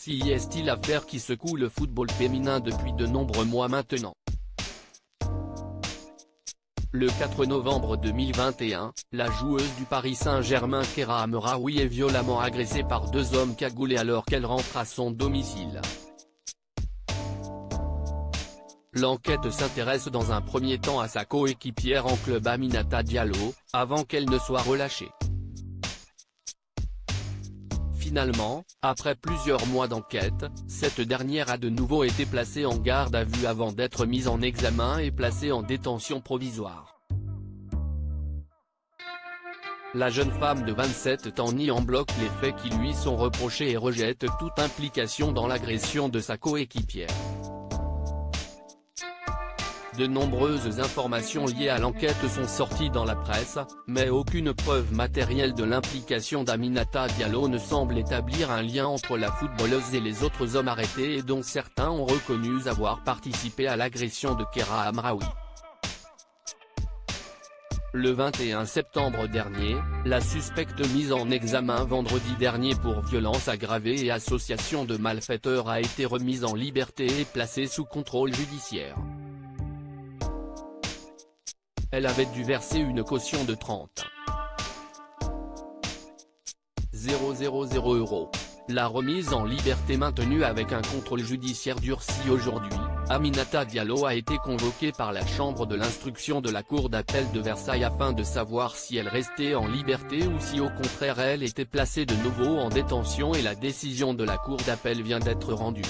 Si est-il l'affaire qui secoue le football féminin depuis de nombreux mois maintenant. Le 4 novembre 2021, la joueuse du Paris Saint-Germain Keira Amraoui est violemment agressée par deux hommes cagoulés alors qu'elle rentre à son domicile. L'enquête s'intéresse dans un premier temps à sa coéquipière en club Aminata Diallo, avant qu'elle ne soit relâchée. Finalement, après plusieurs mois d'enquête, cette dernière a de nouveau été placée en garde à vue avant d'être mise en examen et placée en détention provisoire. La jeune femme de 27 ans nie en bloc les faits qui lui sont reprochés et rejette toute implication dans l'agression de sa coéquipière. De nombreuses informations liées à l'enquête sont sorties dans la presse, mais aucune preuve matérielle de l'implication d'Aminata Diallo ne semble établir un lien entre la footballeuse et les autres hommes arrêtés et dont certains ont reconnu avoir participé à l'agression de Keira Amraoui. Le 21 septembre dernier, la suspecte mise en examen vendredi dernier pour violence aggravée et association de malfaiteurs a été remise en liberté et placée sous contrôle judiciaire. Elle avait dû verser une caution de 30 000 €. La remise en liberté maintenue avec un contrôle judiciaire durci aujourd'hui, Aminata Diallo a été convoquée par la chambre de l'instruction de la cour d'appel de Versailles afin de savoir si elle restait en liberté ou si au contraire elle était placée de nouveau en détention et la décision de la cour d'appel vient d'être rendue.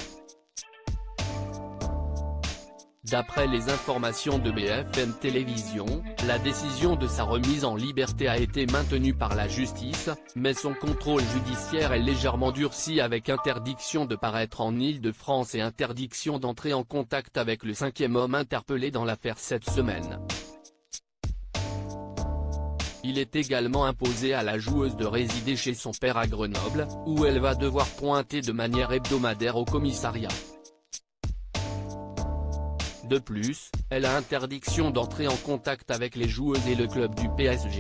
D'après les informations de BFM Télévision, la décision de sa remise en liberté a été maintenue par la justice, mais son contrôle judiciaire est légèrement durci avec interdiction de paraître en Île-de-France et interdiction d'entrer en contact avec le cinquième homme interpellé dans l'affaire cette semaine. Il est également imposé à la joueuse de résider chez son père à Grenoble, où elle va devoir pointer de manière hebdomadaire au commissariat. De plus, elle a interdiction d'entrer en contact avec les joueuses et le club du PSG.